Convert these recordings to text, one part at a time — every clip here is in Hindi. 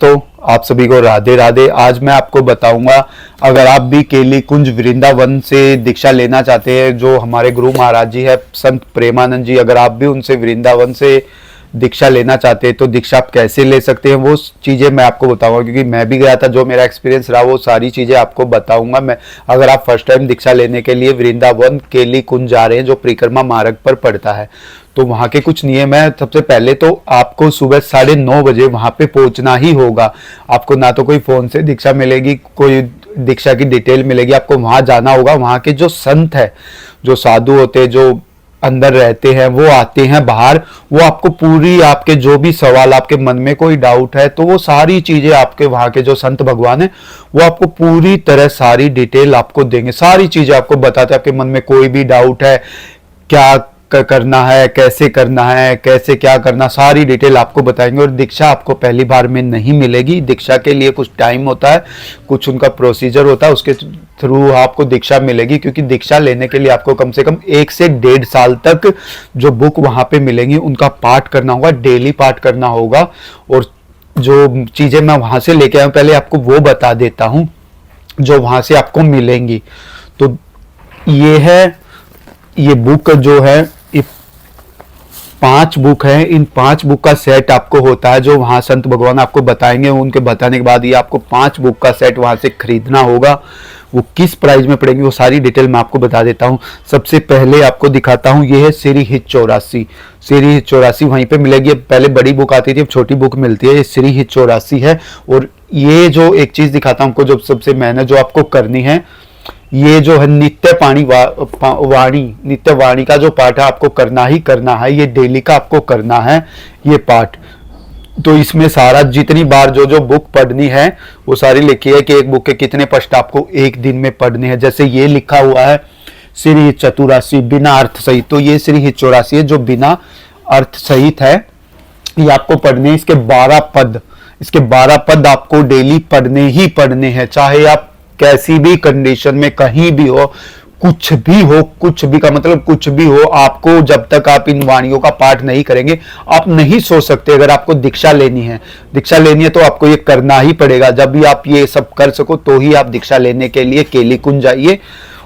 तो आप सभी को राधे राधे। आज मैं आपको बताऊंगा, अगर आप भी केली कुंज वृंदावन से दीक्षा लेना चाहते हैं, जो हमारे गुरु महाराज जी है संत प्रेमानंद जी, अगर आप भी उनसे वृंदावन से दीक्षा लेना चाहते हैं तो दीक्षा आप कैसे ले सकते हैं, वो चीज़ें मैं आपको बताऊंगा। क्योंकि मैं भी गया था, जो मेरा एक्सपीरियंस रहा वो सारी चीज़ें आपको बताऊंगा मैं। अगर आप फर्स्ट टाइम दीक्षा लेने के लिए वृंदावन केली कुंज जा रहे हैं, जो परिक्रमा मार्ग पर पड़ता है, तो वहाँ के कुछ नियम है। सबसे पहले तो आपको सुबह 9:30 बजे वहाँ पे पहुँचना ही होगा। आपको ना तो कोई फ़ोन से दीक्षा मिलेगी, कोई दीक्षा की डिटेल मिलेगी, आपको वहाँ जाना होगा। वहाँ के जो संत है, जो साधु होते हैं, जो अंदर रहते हैं, वो आते हैं बाहर, वो आपको पूरी, आपके जो भी सवाल, आपके मन में कोई डाउट है, तो वो सारी चीजें आपके वहाँ के जो संत भगवान है वो आपको पूरी तरह सारी डिटेल आपको देंगे। सारी चीजें आपको बताते हैं। आपके मन में कोई भी डाउट है, क्या करना है, कैसे करना है, कैसे क्या करना, सारी डिटेल आपको बताएंगे। और दीक्षा आपको पहली बार में नहीं मिलेगी। दीक्षा के लिए कुछ टाइम होता है, कुछ उनका प्रोसीजर होता है, उसके थ्रू आपको दीक्षा मिलेगी। क्योंकि दीक्षा लेने के लिए आपको कम से कम 1 से 1.5 साल तक जो बुक वहाँ पे मिलेंगी उनका पाठ करना होगा, डेली पाठ करना होगा। और जो चीज़ें मैं वहाँ से लेके आया हूँ, पहले आपको वो बता देता हूँ जो वहाँ से आपको मिलेंगी। तो ये है, ये बुक जो है, 5 बुक है। इन 5 बुक का सेट आपको होता है, जो वहाँ संत भगवान आपको बताएंगे। उनके बताने के बाद ये आपको 5 बुक का सेट वहाँ से खरीदना होगा। वो किस प्राइस में पड़ेगी वो सारी डिटेल मैं आपको बता देता हूँ। सबसे पहले आपको दिखाता हूँ, ये है श्री हित 84। श्री हित 84 वहीं पे मिलेगी। पहले बड़ी बुक आती थी, अब छोटी बुक मिलती है। ये श्री हित 84 है। और ये जो एक चीज़ दिखाता हूँ आपको, जो सबसे मेहनत जो आपको करनी है, ये जो है नित्य वाणी, नित्य वाणी का जो पाठ है आपको करना ही करना है। ये डेली का आपको करना है ये पाठ। तो इसमें सारा जितनी बार जो जो बुक पढ़नी है वो सारी लिखी है कि एक बुक के कितने पृष्ठ आपको एक दिन में पढ़ने हैं। जैसे ये लिखा हुआ है श्री हित 84 बिना अर्थ सहित, तो ये श्री हित 84 है जो बिना अर्थ सहित है। ये आपको पढ़ने, इसके 12 पद आपको डेली पढ़ने ही पढ़ने हैं। चाहे आप कैसी भी कंडीशन में कहीं भी हो, कुछ भी हो, कुछ भी का मतलब कुछ भी हो, आपको जब तक आप इन वाणियों का पाठ नहीं करेंगे आप नहीं सो सकते। अगर आपको दीक्षा लेनी है तो आपको ये करना ही पड़ेगा। जब भी आप ये सब कर सको तो ही आप दीक्षा लेने के लिए केली कुंज जाइए।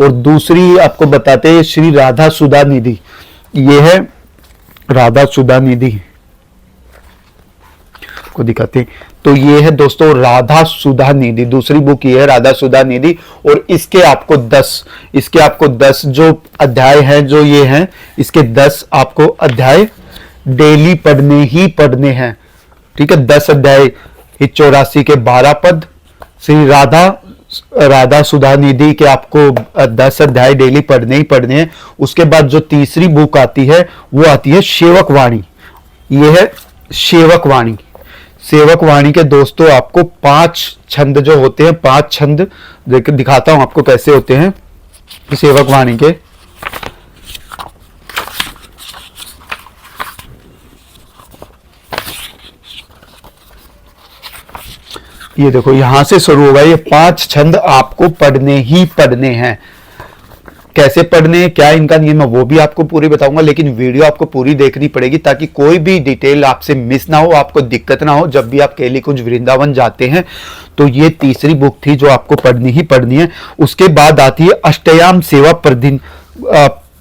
और दूसरी आपको बताते हैं श्री राधा सुधा निधि। ये है राधा सुधा निधि को दिखाते हैं। तो ये है दोस्तों राधा सुधा निधि, दूसरी बुक ये है राधा सुधा निधि। और इसके आपको 10 जो अध्याय हैं, जो ये हैं, इसके 10 आपको अध्याय डेली पढ़ने ही पढ़ने हैं। ठीक है, 10 अध्याय 84 के 12 पद, श्री राधा सुधा निधि के आपको 10 अध्याय डेली पढ़ने ही पढ़ने हैं। उसके बाद जो तीसरी बुक आती है वो आती है सेवक वाणी। ये है सेवक वाणी। सेवक वाणी के दोस्तों आपको 5 छंद जो होते हैं, 5 छंद दिखाता हूं आपको कैसे होते हैं सेवक वाणी के। ये देखो, यहां से शुरू होगा। ये 5 छंद आपको पढ़ने ही पढ़ने हैं। कैसे पढ़ने हैं, क्या इनका नियम है, वो भी आपको पूरी बताऊंगा। लेकिन वीडियो आपको पूरी देखनी पड़ेगी ताकि कोई भी डिटेल आपसे मिस ना हो, आपको दिक्कत ना हो जब भी आप केली कुंज वृंदावन जाते हैं। तो ये तीसरी बुक थी जो आपको पढ़नी ही पढ़नी है। उसके बाद आती है अष्टयाम सेवा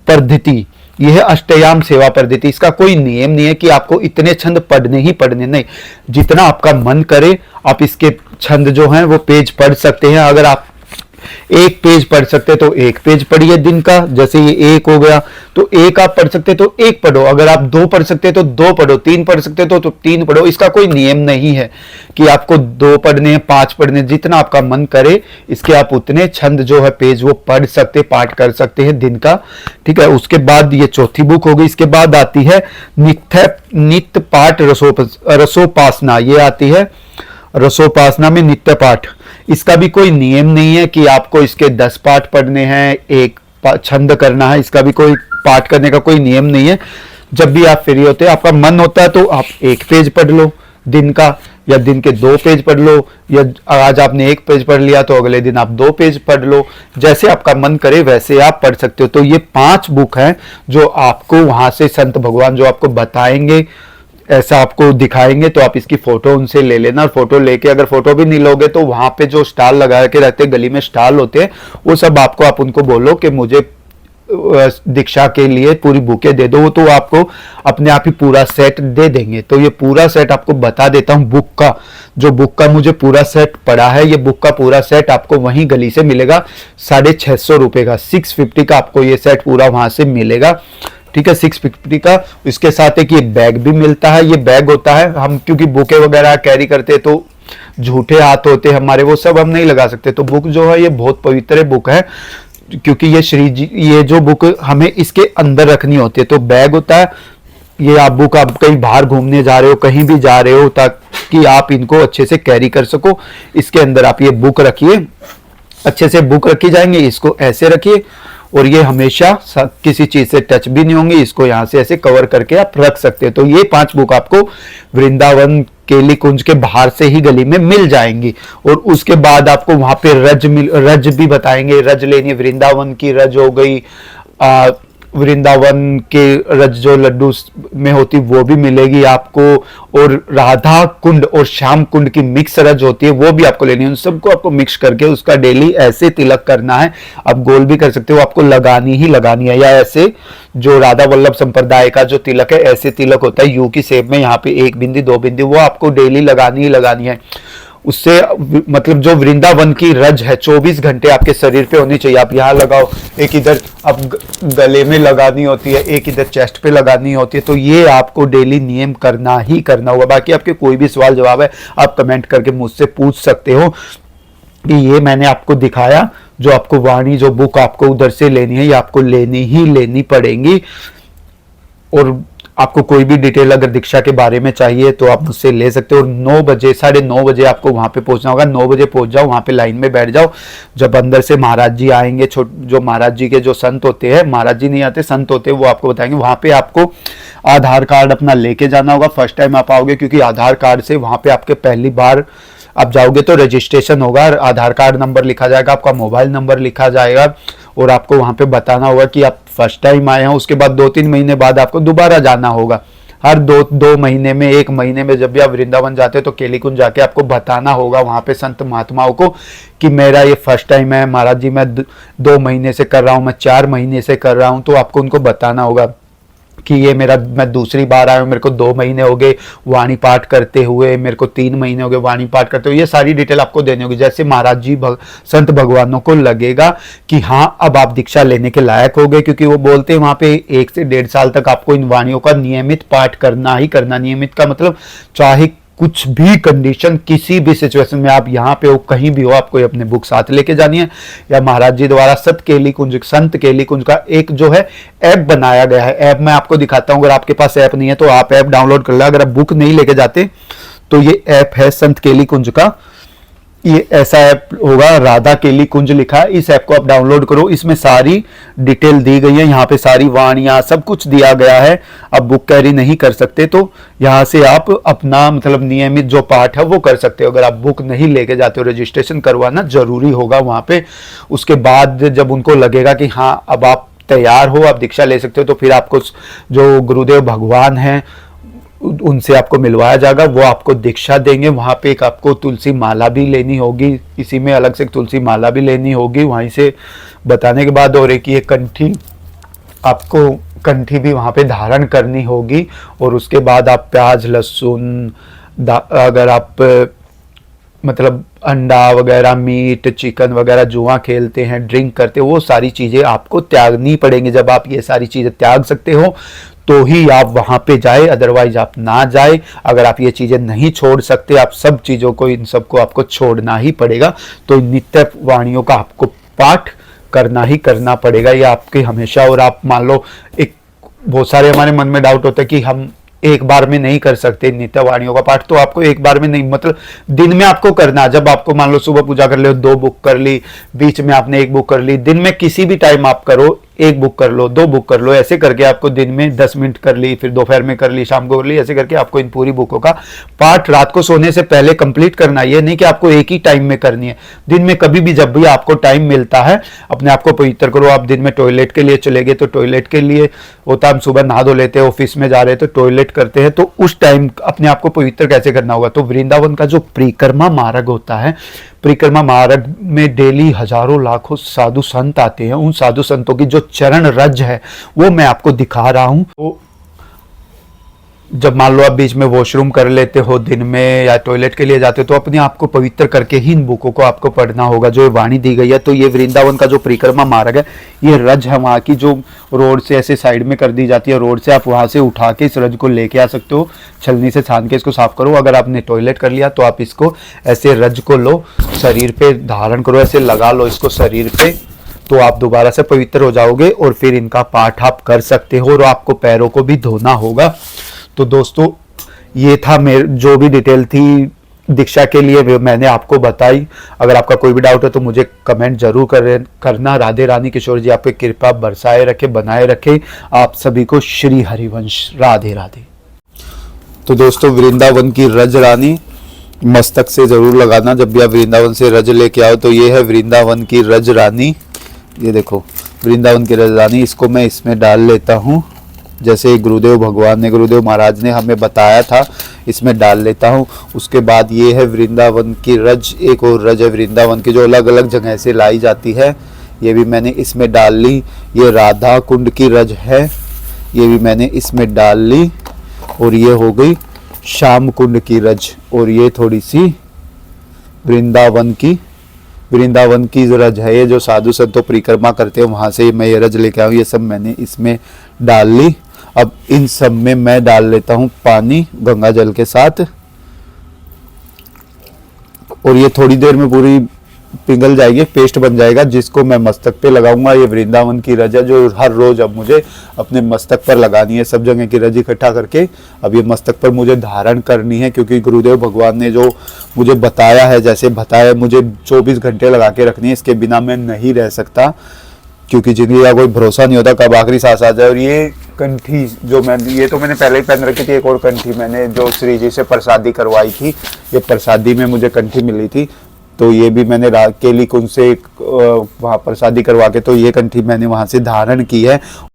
पद्धति। यह है अष्टयाम सेवा पद्धति। इसका कोई नियम नहीं है कि आपको इतने छंद पढ़ने ही पढ़ने, नहीं, जितना आपका मन करे आप इसके छंद जो हैं वो पेज पढ़ सकते हैं। अगर आप एक पेज पढ़ सकते तो एक पेज पढ़िए दिन का, जैसे ये 1 हो गया तो 1 आप पढ़ सकते तो 1 पढ़ो। अगर आप 2 पढ़ सकते तो 2 पढ़ो, 3 पढ़ सकते तो 3 पढ़ो। इसका कोई नियम नहीं है कि आपको 2 पढ़ने हैं, 5 पढ़ने, जितना आपका मन करे इसके आप उतने छंद जो है पेज वो पढ़ सकते, पाठ कर सकते हैं दिन का। ठीक है, उसके बाद ये चौथी बुक हो गई। इसके बाद आती है नित्य पाठ रसोपासना। ये आती है रसोपासना में नित्य पाठ। इसका भी कोई नियम नहीं है कि आपको इसके 10 पाठ पढ़ने हैं, 1 छंद करना है। इसका भी कोई पाठ करने का कोई नियम नहीं है। जब भी आप फ्री होते हैं, आपका मन होता है तो आप 1 पेज पढ़ लो दिन का, या दिन के 2 पेज पढ़ लो, या आज आपने 1 पेज पढ़ लिया तो अगले दिन आप 2 पेज पढ़ लो। जैसे आपका मन करे वैसे आप पढ़ सकते हो। तो ये 5 बुक हैं जो आपको वहां से संत भगवान जो आपको बताएंगे ऐसा आपको दिखाएंगे तो आप इसकी फोटो उनसे ले लेना, और फोटो लेके अगर फोटो भी नहीं लोगे तो वहां पे जो स्टॉल लगा के रहते हैं, गली में स्टॉल होते हैं, वो सब आपको, आप उनको बोलो कि मुझे दीक्षा के लिए पूरी बुके दे दो, तो आपको अपने आप ही पूरा सेट दे देंगे। तो ये पूरा सेट आपको बता देता हूँ, बुक का, जो बुक का मुझे पूरा सेट पड़ा है, ये बुक का पूरा सेट आपको वहीं गली से मिलेगा 650 रुपए का, 650 का आपको ये सेट पूरा वहां से मिलेगा, ठीक है, 650 का। इसके साथ एक ये बैग भी मिलता है। ये बैग होता है, हम क्योंकि बुके वगैरह कैरी करते हैं तो झूठे हाथ होते हैं हमारे, वो सब हम नहीं लगा सकते। तो बुक जो है ये बहुत पवित्र बुक है, क्योंकि ये श्री जी, ये जो बुक हमें इसके अंदर रखनी होती है। तो बैग होता है ये, आप बुक आप कहीं बाहर घूमने जा रहे हो, कहीं भी जा रहे हो, ताकि आप इनको अच्छे से कैरी कर सको। इसके अंदर आप ये बुक रखिए, अच्छे से बुक रखी जाएंगे, इसको ऐसे रखिए, और ये हमेशा किसी चीज से टच भी नहीं होंगे, इसको यहाँ से ऐसे कवर करके आप रख सकते हैं। तो ये 5 बुक आपको वृंदावन केली कुंज के बाहर से ही गली में मिल जाएंगी। और उसके बाद आपको वहां पे रज भी बताएंगे, रज लेनी है, वृंदावन की रज हो गई, वृंदावन के रज जो लड्डू में होती वो भी मिलेगी आपको, और राधा कुंड और श्याम कुंड की मिक्स रज होती है वो भी आपको लेनी है। उन सबको आपको मिक्स करके उसका डेली ऐसे तिलक करना है। आप गोल भी कर सकते हो, आपको लगानी ही लगानी है, या ऐसे जो राधा वल्लभ संप्रदाय का जो तिलक है, ऐसे तिलक होता है यू की शेप में, यहाँ पे 1 बिंदी 2 बिंदी, वो आपको डेली लगानी ही लगानी है। उससे मतलब जो वृंदावन की रज है 24 घंटे आपके शरीर पे होनी चाहिए। आप यहाँ लगाओ, एक इधर आप गले में लगानी होती है, एक इधर चेस्ट पे लगानी होती है। तो ये आपको डेली नियम करना ही करना होगा। बाकी आपके कोई भी सवाल जवाब है आप कमेंट करके मुझसे पूछ सकते हो। कि ये मैंने आपको दिखाया, जो आपको वाणी जो बुक आपको उधर से लेनी है, ये आपको लेनी ही लेनी पड़ेगी। और आपको कोई भी डिटेल अगर दीक्षा के बारे में चाहिए तो आप मुझसे ले सकते हो। 9 बजे 9:30 बजे आपको वहां पे पहुंचना होगा। 9 बजे पहुंच जाओ, वहां पे लाइन में बैठ जाओ। जब अंदर से महाराज जी आएंगे, जो महाराज जी के जो संत होते हैं, महाराज जी नहीं आते, संत होते हैं, वो आपको बताएंगे। वहां पे आपको आधार कार्ड अपना लेके जाना होगा। फर्स्ट टाइम आप आओगे, क्योंकि आधार कार्ड से वहां पे आपके पहली बार आप जाओगे तो रजिस्ट्रेशन होगा। आधार कार्ड नंबर लिखा जाएगा, आपका मोबाइल नंबर लिखा जाएगा, और आपको वहां पे बताना होगा कि आप फर्स्ट टाइम आए हैं। उसके बाद 2-3 महीने बाद आपको दोबारा जाना होगा। हर 2 महीने में, 1 महीने में जब भी आप वृंदावन जाते हो तो केली कुंज जाके आपको बताना होगा वहां पे संत महात्माओं को कि मेरा ये फर्स्ट टाइम है महाराज जी, मैं 2 महीने से कर रहा हूँ, मैं 4 महीने से कर रहा हूँ। तो आपको उनको बताना होगा कि ये मैं दूसरी बार आया हूँ, मेरे को 2 महीने हो गए वाणी पाठ करते हुए, मेरे को 3 महीने हो गए वाणी पाठ करते हुए। ये सारी डिटेल आपको देनी होगी। जैसे महाराज जी संत भगवानों को लगेगा कि हाँ अब आप दीक्षा लेने के लायक हो गए, क्योंकि वो बोलते हैं वहां पे 1 से 1.5 साल तक आपको इन वाणियों का नियमित पाठ करना ही करना। नियमित का मतलब चाहे कुछ भी कंडीशन, किसी भी सिचुएशन में आप यहाँ पे हो, कहीं भी हो, आपको अपने बुक साथ लेके जानी है। या महाराज जी द्वारा संत केली कुंज का एक जो है ऐप बनाया गया है। ऐप मैं आपको दिखाता हूँ। अगर आपके पास ऐप नहीं है तो आप ऐप डाउनलोड कर लो। अगर आप बुक नहीं लेके जाते तो ये ऐप है संत केली कुंज का। ये ऐसा ऐप होगा, राधा केली कुंज लिखा है। इस ऐप को आप डाउनलोड करो। इसमें सारी डिटेल दी गई है। यहाँ पे सारी वाणियां सब कुछ दिया गया है। आप बुक कैरी नहीं कर सकते तो यहाँ से आप अपना मतलब नियमित जो पाठ है वो कर सकते हो। अगर आप बुक नहीं लेके जाते हो, रजिस्ट्रेशन करवाना जरूरी होगा वहां पे। उसके बाद जब उनको लगेगा कि हाँ अब आप तैयार हो, आप दीक्षा ले सकते हो, तो फिर आपको जो गुरुदेव भगवान हैं उनसे आपको मिलवाया जाएगा। वो आपको दीक्षा देंगे। वहां पे एक आपको तुलसी माला भी लेनी होगी, इसी में अलग से तुलसी माला भी लेनी होगी वहीं से बताने के बाद। और एक ये कंठी, आपको कंठी भी वहां पे धारण करनी होगी। और उसके बाद आप प्याज लहसुन, अगर आप मतलब अंडा वगैरह, मीट चिकन वगैरह, जुआ खेलते हैं, ड्रिंक करते हो, वो सारी चीजें आपको त्यागनी पड़ेंगी। जब आप ये सारी चीजें त्याग सकते हो तो ही आप वहां पे जाए, अदरवाइज आप ना जाए। अगर आप ये चीजें नहीं छोड़ सकते, आप सब चीजों को, इन सबको आपको छोड़ना ही पड़ेगा। तो नित्य वाणियों का आपको पाठ करना ही करना पड़ेगा। ये आपके हमेशा। और आप मान लो, एक बहुत सारे हमारे मन में डाउट होता है कि हम एक बार में नहीं कर सकते नित्य वाणियों का पाठ। तो आपको एक बार में नहीं, मतलब दिन में आपको करना। जब आपको मान लो सुबह पूजा कर ले, 2 बुक कर ली, बीच में आपने 1 बुक कर ली, दिन में किसी भी टाइम आप करो। एक बुक कर लो, 2 बुक कर लो, ऐसे करके आपको दिन में 10 मिनट कर ली, फिर दोपहर में कर ली, शाम को कर ली, ऐसे करके आपको इन पूरी बुकों का पाठ रात को सोने से पहले कंप्लीट करना है। ये नहीं कि आपको एक ही टाइम में करनी है, दिन में कभी भी जब भी आपको टाइम मिलता है अपने आप को पवित्र करो। आप दिन में टॉयलेट के लिए चले गए तो टॉयलेट के लिए होता, हम सुबह नहा धो लेते हैं, ऑफिस में जा रहे हैं तो टॉयलेट करते हैं, तो उस टाइम अपने आप को पवित्र कैसे करना होगा। तो वृंदावन का जो परिक्रमा मार्ग होता है, परिक्रमा मार्ग में डेली हजारों लाखों साधु संत आते हैं, उन साधु संतों की जो चरण रज है वो मैं आपको दिखा रहा हूं। तो जब मान लो आप बीच में वॉशरूम कर लेते हो दिन में या टॉयलेट के लिए जाते हो तो अपने आप को पवित्र करके ही इन बुकों को आपको पढ़ना होगा जो वाणी दी गई है। तो ये वृंदावन का जो परिक्रमा मार्ग है, ये रज है वहाँ की, जो रोड से ऐसे साइड में कर दी जाती है, रोड से आप वहाँ से उठा के इस रज को लेके आ सकते हो, छलनी से छान के इसको साफ करो। अगर आपने टॉयलेट कर लिया तो आप इसको ऐसे रज को लो, शरीर पे धारण करो, ऐसे लगा लो इसको शरीर पे, तो आप दोबारा से पवित्र हो जाओगे और फिर इनका पाठ आप कर सकते हो। और आपको पैरों को भी धोना होगा। तो दोस्तों ये था मेरे जो भी डिटेल थी दीक्षा के लिए मैंने आपको बताई। अगर आपका कोई भी डाउट है तो मुझे कमेंट जरूर करना। राधे रानी किशोर जी आपकी कृपा बरसाए रखे, बनाए रखे। आप सभी को श्री हरिवंश। राधे राधे। तो दोस्तों वृंदावन की रज रानी मस्तक से जरूर लगाना जब भी आप वृंदावन से रज लेके आओ। तो ये है वृंदावन की रज रानी, ये देखो वृंदावन की रज रानी। इसको मैं इसमें डाल लेता हूँ, जैसे गुरुदेव भगवान ने, गुरुदेव महाराज ने हमें बताया था, इसमें डाल लेता हूँ। उसके बाद ये है वृंदावन की रज, एक और रज है वृंदावन की जो अलग अलग जगह से लाई जाती है, ये भी मैंने इसमें डाल ली। ये राधा कुंड की रज है, ये भी मैंने इसमें डाल ली। और ये हो गई श्याम कुंड की रज, और ये थोड़ी सी वृंदावन की रज है, ये जो साधु संतों परिक्रमा करते हैं वहां से मैं ये रज लेके आऊँ, ये सब मैंने इसमें डाल ली। अब इन सब में मैं डाल लेता हूं पानी गंगा जल के साथ, और ये थोड़ी देर में पूरी पिघल जाएगी, पेस्ट बन जाएगा, जिसको मैं मस्तक पे लगाऊंगा। ये वृंदावन की रज है जो हर रोज अब मुझे अपने मस्तक पर लगानी है। सब जगह की रज इकट्ठा करके अब ये मस्तक पर मुझे धारण करनी है, क्योंकि गुरुदेव भगवान ने जो मुझे बताया है, जैसे बताया मुझे 24 घंटे लगा के रखनी है, इसके बिना मैं नहीं रह सकता, क्योंकि जिंदगी का कोई भरोसा नहीं होता कब आखिरी सांस आ जाए। और ये कंठी जो ये तो मैंने पहले ही पहन रखी थी, एक और कंठी मैंने जो श्री जी से प्रसादी करवाई थी, ये प्रसादी में मुझे कंठी मिली थी, तो ये भी मैंने केली कुंज से वहाँ प्रसादी करवा के तो ये कंठी मैंने वहाँ से धारण की है।